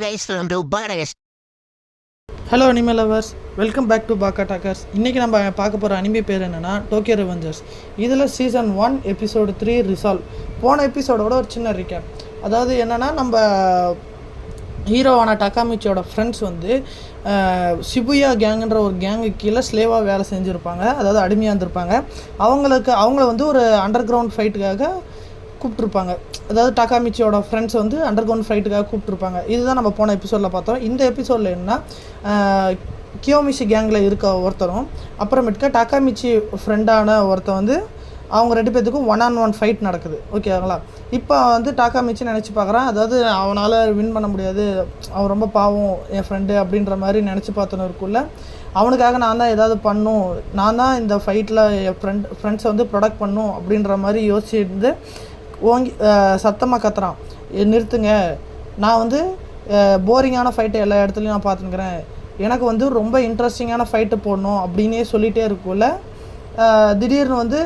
guys, from Dubai. Hello anime lovers, welcome back to பாக்கா talkers. இன்றைக்கி நம்ம பார்க்க போகிற அனிமே பேர் என்னென்னா டோக்கியோ ரிவெஞ்சர்ஸ். இதில் சீசன் 1 எபிசோடு 3 ரிசால்வ். போன எபிசோடோட ஒரு சின்ன ரீகேப். அதாவது என்னென்னா, நம்ம ஹீரோவான டக்காமிச்சியோட ஃப்ரெண்ட்ஸ் வந்து ஷிபுயா கேங்குன்ற ஒரு கேங்கு கீழே ஸ்லேவாக வேலை செஞ்சுருப்பாங்க, அதாவது அடிமையாக இருந்திருப்பாங்க. அவங்கள வந்து ஒரு அண்டர் கிரவுண்ட் ஃபைட்டுக்காக கூப்பிட்ருப்பாங்க. அதாவது டக்காமிச்சியோட ஃப்ரெண்ட்ஸ் வந்து அண்டர் கிரவுண்ட் ஃபைட்டுக்காக கூப்பிட்ருப்பாங்க. இதுதான் நம்ம போன எபிசோடில் பார்த்தோம். இந்த எபிசோடில் என்ன, கியோமிஷி கேங்கில் இருக்க ஒருத்தரும் அப்புறமேட்டுக்கா டக்காமிச்சி ஃப்ரெண்டான ஒருத்தர் வந்து அவங்க 2 பேர்த்துக்கும் 1-on-1 ஃபைட் நடக்குது. ஓகேங்களா? இப்போ வந்து டாக்காமிச்சி நினச்சி பார்க்குறான், அதாவது அவனால் வின் பண்ண முடியாது, அவன் ரொம்ப பாவம் என் ஃப்ரெண்டு அப்படின்ற மாதிரி நினச்சி பார்த்தோன்னு இருக்குள்ள, அவனுக்காக நான் தான் ஏதாவது பண்ணும், நான் தான் இந்த ஃபைட்டில் என் ஃப்ரெண்ட்ஸை வந்து ப்ரொடக்ட் பண்ணும் அப்படின்ற மாதிரி யோசிச்சுருந்து ஓங்கி சத்தமாக கத்துறான், நிறுத்துங்க, நான் வந்து போரிங்கான ஃபைட்டை எல்லா இடத்துலையும் நான் பார்த்துக்கிறேன், எனக்கு வந்து ரொம்ப இன்ட்ரெஸ்டிங்கான ஃபைட்டு போடணும் அப்படின்னே சொல்லிகிட்டே இருக்குள்ள, திடீர்னு வந்து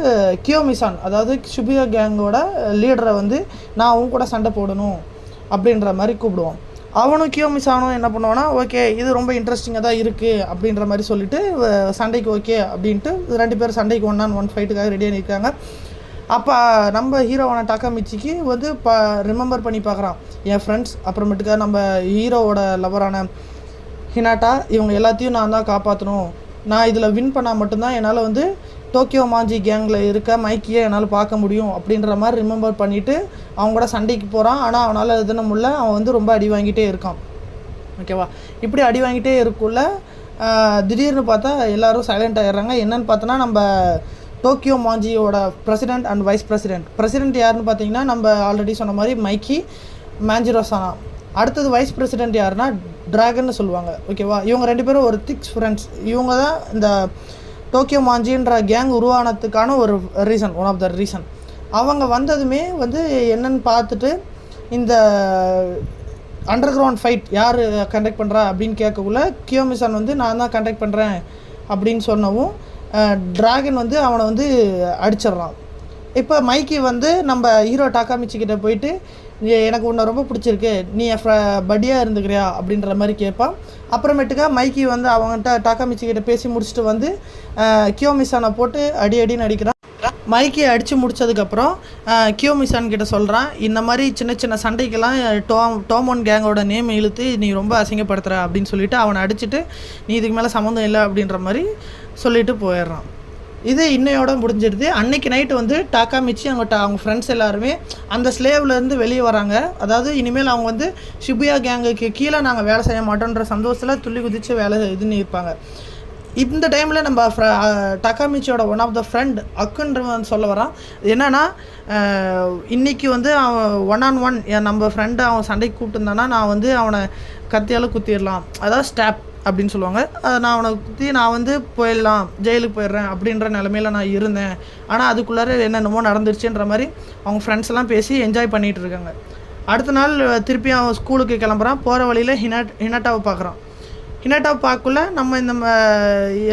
கியோமிசான், அதாவது ஷிபுயா கேங்கோட லீடரை வந்து நான் அவங்க கூட சண்டை போடணும் அப்படின்ற மாதிரி கூப்பிடுவோம். அவனும் கியோமிசானும் என்ன பண்ணுவான்னா, ஓகே இது ரொம்ப இன்ட்ரெஸ்டிங்காக தான் இருக்குது அப்படின்ற மாதிரி சொல்லிவிட்டு சண்டைக்கு ஓகே அப்படின்ட்டு 2 பேர் சண்டைக்கு 1-on-1 ஃபைட்டுக்காக ரெடியாக நிற்காங்க. அப்போ நம்ம ஹீரோவான டாக்காமிச்சிக்கு வந்து ரிமெம்பர் பண்ணி பார்க்குறான், என் ஃப்ரெண்ட்ஸ் அப்புறமேட்டுக்கா நம்ம ஹீரோவோட லவரான ஹினாட்டா, இவங்க எல்லாத்தையும் நான் தான் காப்பாற்றணும், நான் இதில் வின் பண்ணால் மட்டும்தான் என்னால் வந்து டோக்கியோ மாஞ்சி கேங்கில் இருக்க மைக்கியை என்னால் பார்க்க முடியும் அப்படின்ற மாதிரி ரிமெம்பர் பண்ணிவிட்டு அவங்க கூட சண்டைக்கு போகிறான். ஆனால் அவனால் எதுன முடியல, அவன் வந்து ரொம்ப அடி வாங்கிட்டே இருக்கான். ஓகேவா? இப்படி அடி வாங்கிட்டே இருக்குள்ள திடீர்னு பார்த்தா எல்லோரும் சைலண்ட் ஆகிடுறாங்க. என்னென்னு பார்த்தோன்னா, நம்ம டோக்கியோ மாஞ்சியோட பிரசிடெண்ட் அண்ட் வைஸ் பிரசிடெண்ட் யாருன்னு பார்த்தீங்கன்னா, நம்ம ஆல்ரெடி சொன்ன மாதிரி மைக்கி மேஞ்சிரோசானா. அடுத்தது வைஸ் பிரசிடெண்ட் யாருன்னா ட்ராகன்னு சொல்லுவாங்க. ஓகேவா? இவங்க 2 பேரும் ஒரு திக்ஸ் ஃப்ரெண்ட்ஸ். இவங்க தான் இந்த டோக்கியோ மாஞ்சின்ற கேங் உருவானதுக்கான ஒரு reason, one of the reason. அவங்க வந்ததுமே வந்து என்னென்னு பார்த்துட்டு, இந்த அண்டர் கிரவுண்ட் ஃபைட் யார் கண்டக்ட் பண்ணுறா அப்படின்னு கேட்கக்குள்ள கியோமிசான் வந்து நான் தான் கண்டக்ட் பண்ணுறேன் அப்படின்னு சொன்னவும் ட்ராகன் வந்து அவனை வந்து அடிச்சிட்றான். இப்போ மைக்கி வந்து நம்ம ஹீரோ டாக்காமிச்சிக்கிட்ட போயிட்டு, எனக்கு உன்னை ரொம்ப பிடிச்சிருக்கு, நீ என் பட்டியாக இருந்துக்கிறியா அப்படின்ற மாதிரி கேட்பான். அப்புறமேட்டுக்கா மைக்கி வந்து அவங்ககிட்ட டாக்காமிச்சிக்கிட்ட பேசி முடிச்சுட்டு வந்து கியோமிசானை போட்டு அடின்னு அடிக்கிறான். மைக்கி அடித்து முடித்ததுக்கப்புறம் கியோமிசான் கிட்ட சொல்கிறான், இந்த மாதிரி சின்ன சின்ன சண்டைக்கெல்லாம் டோமோன் கேங்கோட நேம் இழுத்து நீ ரொம்ப அசிங்கப்படுத்துகிற அப்படின்னு சொல்லிவிட்டு அவனை அடிச்சுட்டு, நீ இதுக்கு மேலே சம்மந்தம் இல்லை அப்படின்ற மாதிரி சொல்லிட்டு போயிடுறான். இது இன்னையோட முடிஞ்சிடுது. அன்னைக்கு நைட்டு வந்து டாக்காமிச்சி அவங்க ஃப்ரெண்ட்ஸ் எல்லாருமே அந்த ஸ்லேவ்லேருந்து வெளியே வராங்க. அதாவது இனிமேல் அவங்க வந்து ஷிபுயா கேங்குக்கு கீழே நாங்கள் வேலை செய்ய மாட்டோன்ற சந்தோஷத்தில் துள்ளி குதித்து வேலை இதுன்னு இருப்பாங்க. இந்த டைமில் நம்ம டக்காமிச்சியோட ஒன் ஆஃப் த ஃப்ரெண்ட் அக்குன்றவன் சொல்ல வரான். என்னென்னா, இன்றைக்கி வந்து அவன் 1-on-1 நம்ம ஃப்ரெண்டு அவன் சண்டைக்கு கூப்பிட்டுருந்தானா, நான் வந்து அவனை கத்தியால் குத்திடலாம், அதாவது ஸ்டாப் அப்படின்னு சொல்லுவாங்க. நான் அவனை குத்தி நான் வந்து போயிடலாம், ஜெயிலுக்கு போயிடுறேன் அப்படின்ற நிலமையில் நான் இருந்தேன். ஆனால் அதுக்குள்ளார என்னென்னமோ நடந்துருச்சுன்ற மாதிரி அவங்க ஃப்ரெண்ட்ஸ் எல்லாம் பேசி என்ஜாய் பண்ணிகிட்டு இருக்காங்க. அடுத்த நாள் திருப்பி அவன் ஸ்கூலுக்கு கிளம்புறான். போகிற வழியில் ஹினாட்டாவை பார்க்குறான். ஹினாட்டாவை பார்க்கக்குள்ள நம்ம இந்த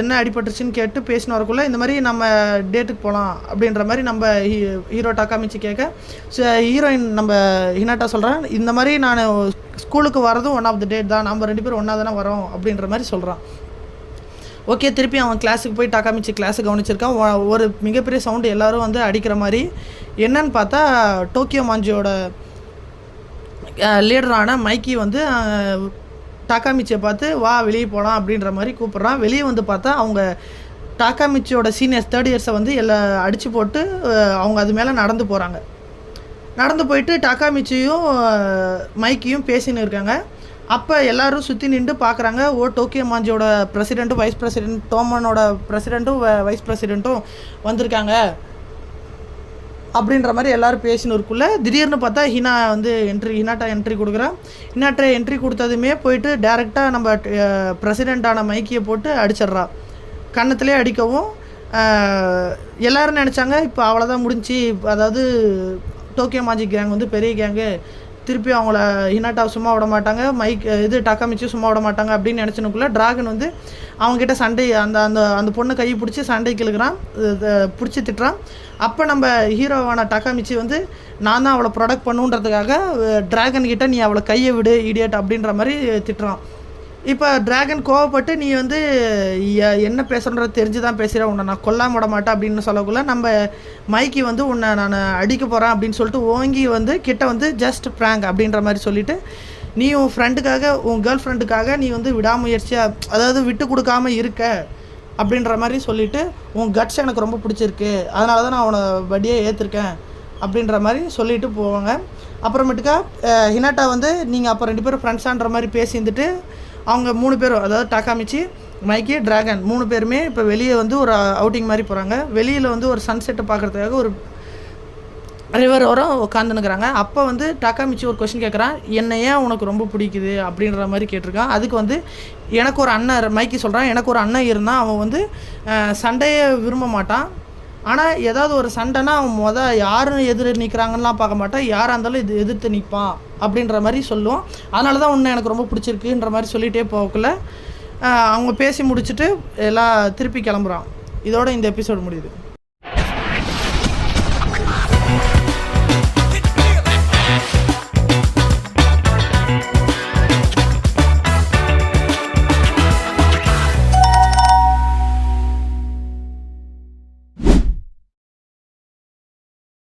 என்ன அடிபட்டுருச்சுன்னு கேட்டு பேசின்னு வரக்குள்ள, இந்த மாதிரி நம்ம டேட்டுக்கு போகலாம் அப்படின்ற மாதிரி நம்ம ஹீரோ டாக்காமிச்சி கேட்க, ஹீரோயின் நம்ம ஹினாட்டா சொல்கிறான், இந்த மாதிரி நான் ஸ்கூலுக்கு வரதும் ஒன் ஆஃப் த டேட் தான், நம்ம 2 பேரும் ஒன்றா தானே வரோம் அப்படின்ற மாதிரி சொல்கிறான். ஓகே, திருப்பி அவன் கிளாஸுக்கு போய் டாக்காமிச்சி கிளாஸு கவனிச்சிருக்கான். ஒரு மிகப்பெரிய சவுண்டு எல்லோரும் வந்து அடிக்கிற மாதிரி. என்னன்னு பார்த்தா, டோக்கியோ மாஞ்சியோட லீடரான மைக்கி வந்து டாக்காமிச்சியை பார்த்து வா வெளியே போகலாம் அப்படின்ற மாதிரி கூப்பிட்றான். வெளியே வந்து பார்த்தா அவங்க டாக்காமிச்சியோட சீனியர்ஸ் 3rd இயர்ஸை வந்து எல்லாம் அடித்து போட்டு அவங்க அது மேலே நடந்து போகிறாங்க. நடந்து போயிட்டு டாக்காமிச்சியும் மைக்கியும் பேசின்னு இருக்காங்க. அப்போ எல்லோரும் சுற்றி நின்று பார்க்குறாங்க. டோக்கியோ மாஞ்சியோட பிரசிடெண்ட்டும் வைஸ் பிரசிடெண்ட், டோமனோட பிரசிடெண்ட்டும் வைஸ் பிரசிடெண்ட்டும் வந்திருக்காங்க அப்படின்ற மாதிரி எல்லோரும் பேசின்னு இருக்குள்ள, திடீர்னு பார்த்தா ஹினாட்டா என்ட்ரி கொடுக்குறான். ஹினாட்டா என்ட்ரி கொடுத்ததுமே போயிட்டு டேரெக்டாக நம்ம பிரசிடெண்ட்டான மைக்கியை போட்டு அடிச்சிட்றா. கன்னத்துலேயே அடிக்கவும் எல்லோரும் நினச்சாங்க இப்போ அவ்வளோதான் முடிஞ்சு, அதாவது டோக்கியோ மாஜிக் கேங் வந்து பெரிய கேங்கு, திருப்பி அவங்கள ஹினாட்டாவை சும்மா விட மாட்டாங்க, டாக்காமிச்சியும் சும்மா விட மாட்டாங்க அப்படின்னு நினச்சினுக்குள்ளே டிராகன் வந்து அவங்ககிட்ட சண்டை அந்த அந்த அந்த பொண்ணை கையை பிடிச்சி சண்டைக்கு இழுக்கிறான், பிடிச்சி திட்டுறான். அப்போ நம்ம ஹீரோவான டாக்காமிச்சி வந்து நான் தான் அவளை ப்ரொடக்ட் பண்ணுன்றதுக்காக டிராகன் கிட்ட நீ அவளை கையை விடு இடியட் அப்படின்ற மாதிரி திட்டுறான். இப்போ டிராகன் கோவப்பட்டு நீ வந்து என்ன பேசுகிறன்றது தெரிஞ்சு தான் பேசுகிறேன், உன்னை நான் கொல்லாம விட மாட்டேன் அப்படின்னு சொல்லக்குள்ள நம்ம மைக்கி வந்து உன்னை நான் அடிக்க போகிறேன் அப்படின்னு சொல்லிட்டு ஓங்கி வந்து கிட்ட வந்து ஜஸ்ட் ப்ராங்க் அப்படின்ற மாதிரி சொல்லிவிட்டு நீ உன் ஃப்ரெண்டுக்காக உன் கேர்ள் ஃப்ரெண்டுக்காக நீ வந்து விடாமுயற்சியாக அதாவது விட்டு கொடுக்காமல் இருக்க அப்படின்ற மாதிரி சொல்லிவிட்டு உன் கட்ஸ் எனக்கு ரொம்ப பிடிச்சிருக்கு, அதனால தான் நான் அவனை வடியே ஏற்றிருக்கேன் அப்படின்ற மாதிரி சொல்லிட்டு போவாங்க. அப்புறமேட்டுக்கா ஹினாட்டா வந்து நீங்கள் அப்போ 2 பேரும் ஃப்ரெண்ட்ஸான்ற மாதிரி பேசியிருந்துட்டு அவங்க 3 பேரும் அதாவது டாக்காமிச்சி, மைக்கி, டிராகன் 3 பேருமே இப்போ வெளியே வந்து ஒரு அவுட்டிங் மாதிரி போகிறாங்க. வெளியில் வந்து ஒரு சன்செட்டை பார்க்குறதுக்காக ஒரு ரிவர் ஓரம் உட்காந்துனுக்குறாங்க. அப்போ வந்து டாக்காமிச்சி ஒரு கொஸ்டின் கேட்குறான், என்ன ஏன் உனக்கு ரொம்ப பிடிக்குது அப்படின்ற மாதிரி கேட்டிருக்கான். அதுக்கு வந்து எனக்கு ஒரு அண்ணன், மைக்கி சொல்கிறான், எனக்கு ஒரு அண்ணன் இருந்தால் அவன் வந்து சண்டையை விரும்ப மாட்டான், ஆனால் ஏதாவது ஒரு சண்டைனா அவன் யாரும் எதிர் நிற்கிறாங்கலாம் பார்க்க மாட்டான், யாராக இருந்தாலும் எதிர்த்து நிற்பான் அப்படின்ற மாதிரி சொல்லுவோம். அதனால தான் உன்னை எனக்கு ரொம்ப பிடிச்சிருக்குன்ற மாதிரி சொல்லிகிட்டே போகக்குள்ள அவங்க பேசி முடிச்சுட்டு எல்லாம் திருப்பி கிளம்புறான். இதோட இந்த எபிசோடு முடியுது.